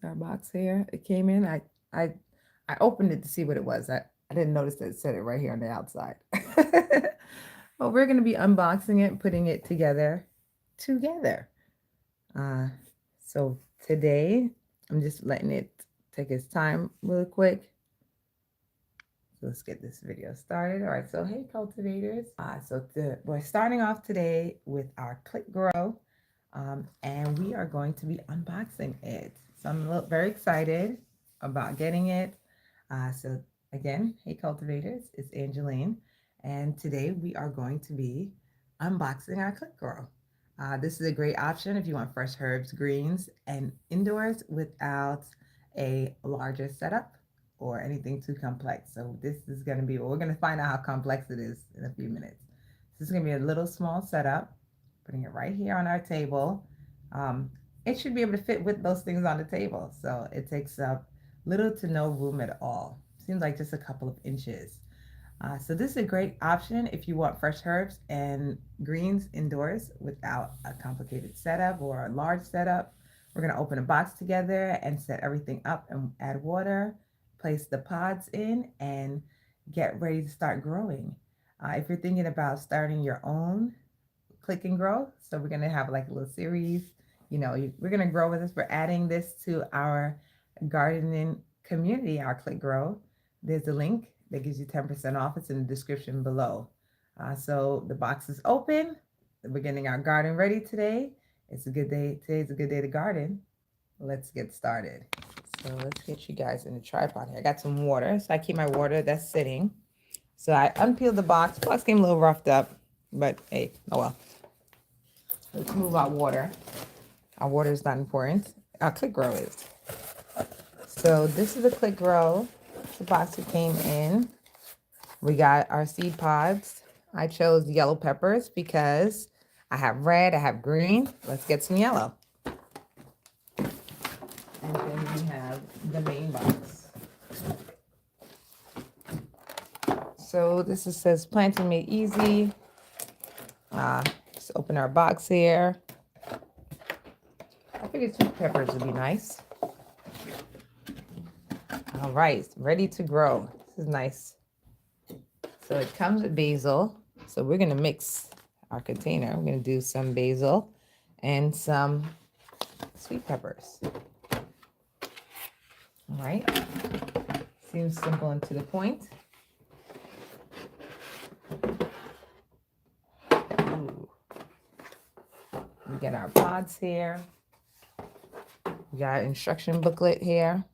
our box here. It came in. I I opened it to see what it was. I didn't notice that it said it right here on the outside. But we're gonna be unboxing it, putting it together. Uh, so today I'm just letting it take its time real quick. So let's get this video started. All right, so hey cultivators. We're starting off today with our click grow, and we are going to be unboxing it. So I'm very excited about getting it. So again, hey cultivators, it's Angeline, and today we are going to be unboxing our click grow. This is a great option if you want fresh herbs, greens, and indoors without a larger setup or anything too complex. So this is going to be, we're going to find out how complex it is in a few minutes. This is going to be a little small setup, putting it right here on our table. It should be able to fit with those things on the table. So it takes up little to no room at all. Seems like just a couple of inches. So this is a great option if you want fresh herbs and greens indoors without a complicated setup or a large setup. We're going to open a box together and set everything up and add water, place the pods in, and get ready to start growing. If you're thinking about starting your own click and grow, so we're going to have like a little series, we're going to grow with us. We're adding this to our gardening community, our click grow. There's a link that gives you 10% off. It's in the description below. So the box is open. We're getting our garden ready today. It's a good day. Today's a good day to garden. Let's get started. So let's get you guys in the tripod here. I got some water. So I keep my water that's sitting. So I unpeeled the box. The box came a little roughed up, but hey, oh well. Let's move our water. Our water is not important. Our click grow is. So this is the click grow. The box that came in. We got our seed pods. I chose yellow peppers because I have red, I have green. Let's get some yellow. And then we have the main box. So this says planting made easy. Let's open our box here. I figured sweet peppers would be nice. All right, ready to grow. This is nice. So it comes with basil. So we're going to mix our container. We're going to do some basil and some sweet peppers. All right. Seems simple and to the point. Ooh. We get our pods here. We got an instruction booklet here.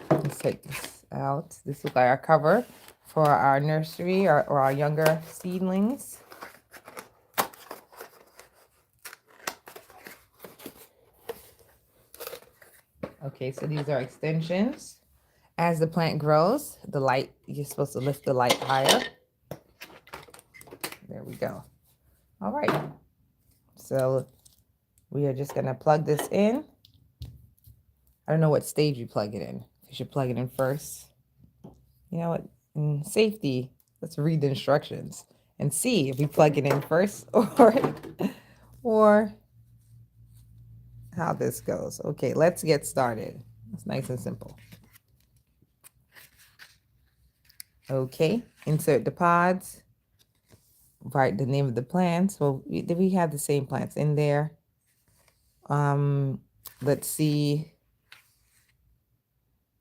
Let's take this out. This is like our cover for our nursery or our younger seedlings. Okay, so these are extensions. As the plant grows, the light, you're supposed to lift the light higher. There we go. All right. So we are just going to plug this in. I don't know what stage you plug it in. You should plug it in first. You know what? In safety, let's read the instructions and see if we plug it in first or how this goes. Okay, let's get started. It's nice and simple. Okay, insert the pods. Write the name of the plants. Well, we have the same plants in there. Let's see.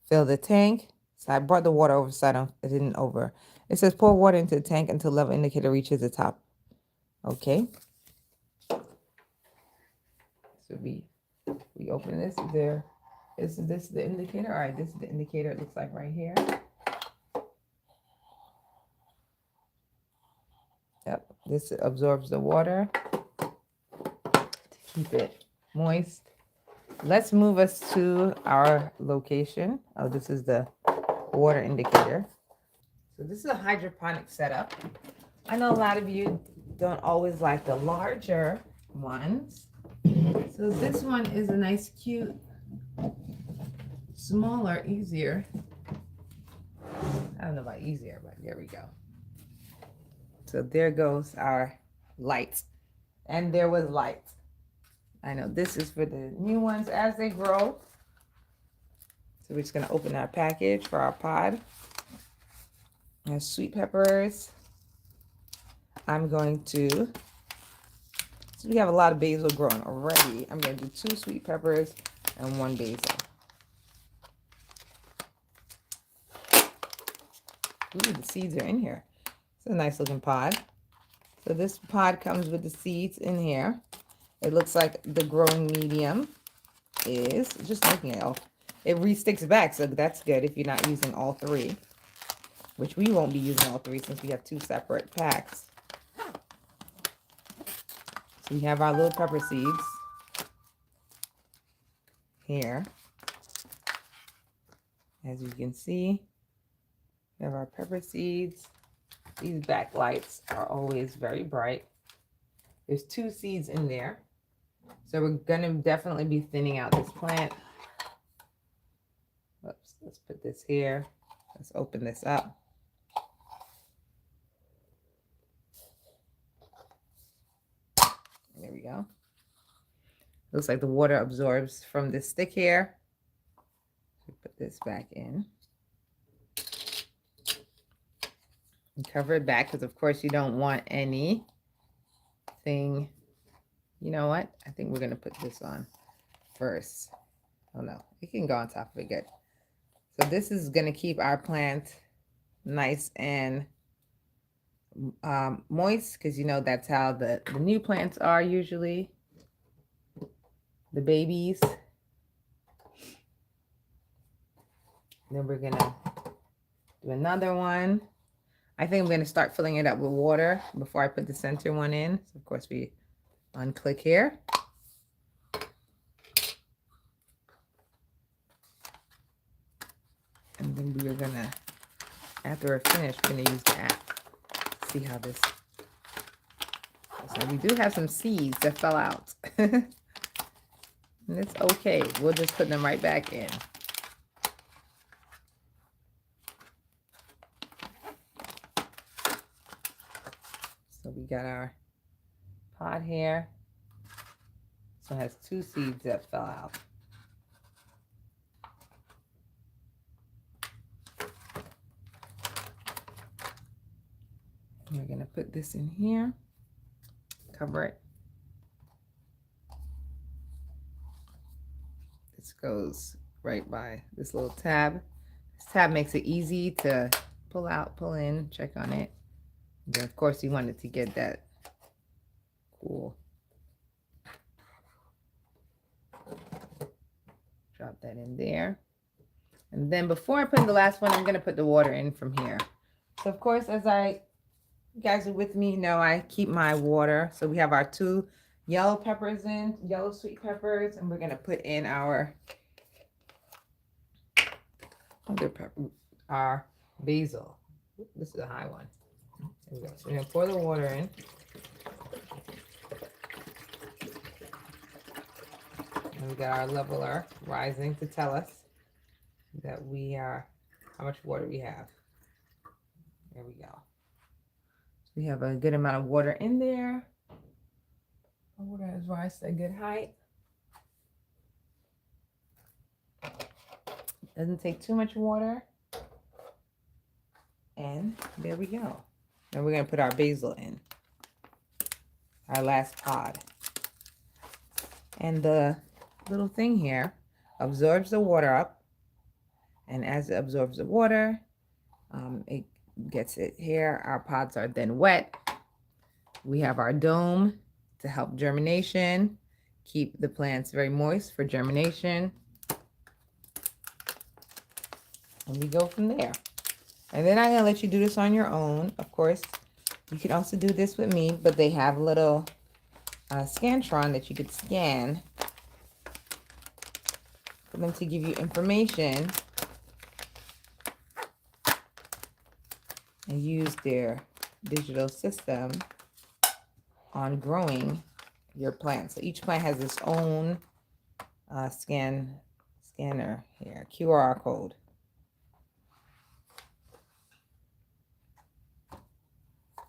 Fill the tank. So I brought the water over so it didn't over. It says pour water into the tank until level indicator reaches the top. Okay. So we open this. Is this the indicator? All right, this is the indicator. It looks like right here. Yep, this absorbs the water to keep it moist. Let's move us to our location. Oh, this is the water indicator. So this is a hydroponic setup. I know a lot of you don't always like the larger ones. So this one is a nice, cute, smaller, easier. I don't know about easier, but there we go. So there goes our lights. and there was light. I know this is for the new ones as they grow. So we're just gonna open our package for our pod. There's sweet peppers. I'm going to, so we have a lot of basil growing already. I'm gonna do 2 sweet peppers and 1 basil. Ooh, the seeds are in here. It's a nice looking pod. So this pod comes with the seeds in here. It looks like the growing medium is, just looking at it, it re-sticks back, so that's good if you're not using all 3, which we won't be using all 3 since we have 2 separate packs. So we have our little pepper seeds here. As you can see, we have our pepper seeds. These backlights are always very bright. There's 2 seeds in there. So we're gonna definitely be thinning out this plant. Oops, let's put this here. Let's open this up. There we go. Looks like the water absorbs from this stick here. Put this back in. And cover it back because, of course, you don't want anything. You know what? I think we're going to put this on first. Oh, no. It can go on top of it. Good. So this is going to keep our plant nice and moist because, you know, that's how the new plants are usually. The babies. Then we're going to do another one. I think I'm going to start filling it up with water before I put the center one in. So, of course, we unclick here. And then we're going to, after we're finished, we're going to use the app. See how this. So we do have some seeds that fell out. And it's okay. We'll just put them right back in. So we got our pot here. So it has 2 seeds that fell out. We're going to put this in here. Cover it. This goes right by this little tab. This tab makes it easy to pull out, pull in, check on it. Then of course you want it to get that cool. Drop that in there. And then before I put in the last one, I'm going to put the water in from here. So of course, as you guys are with me, know I keep my water. So we have our 2 yellow peppers in, yellow sweet peppers, and we're going to put in our other pepper, our basil. This is a high one. There we go. So we're going to pour the water in. And we got our leveler rising to tell us that we are, how much water we have. There we go. So we have a good amount of water in there. The water has rised to a good height. Doesn't take too much water. And there we go. Now we're going to put our basil in. Our last pod. And the little thing here absorbs the water up. And as it absorbs the water, it gets it here. Our pods are then wet. We have our dome to help germination. Keep the plants very moist for germination. And we go from there. And then I'm going to let you do this on your own. Of course, you can also do this with me, but they have a little Scantron that you could scan for them to give you information and use their digital system on growing your plant. So each plant has its own scanner here, QR code.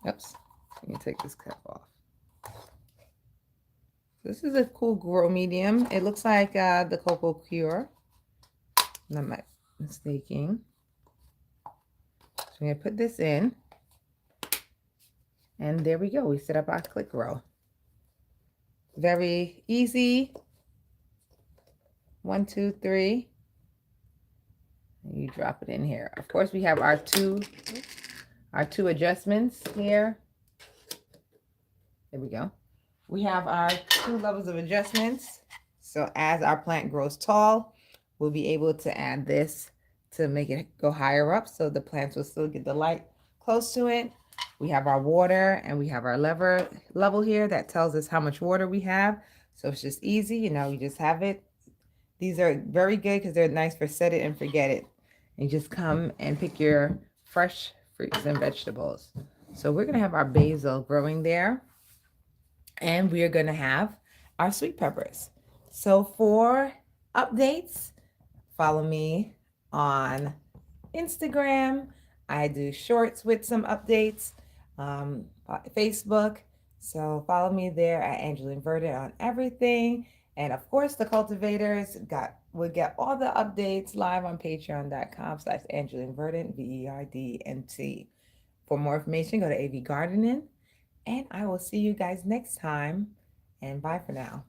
Oops, let me take this cap off. This is a cool grow medium. It looks like the Cocoa Cure. I'm not mistaking. So I'm going to put this in. And there we go. We set up our click row. Very easy. 1, 2, 3. And you drop it in here. Of course, we have our two adjustments here. There we go. We have our 2 levels of adjustments. So as our plant grows tall, we'll be able to add this to make it go higher up so the plants will still get the light close to it. We have our water and we have our level here that tells us how much water we have. So it's just easy, you know, you just have it. These are very good because they're nice for set it and forget it. And you just come and pick your fresh fruits and vegetables. So we're going to have our basil growing there. And we are going to have our sweet peppers. So for updates, follow me on Instagram. I do shorts with some updates. Facebook. So follow me there at Angeline Verdant on everything. And of course, the Cultivators will get all the updates live on patreon.com/Angeline Verdant, VERDNT. For more information, go to AV Gardening. And I will see you guys next time. And bye for now.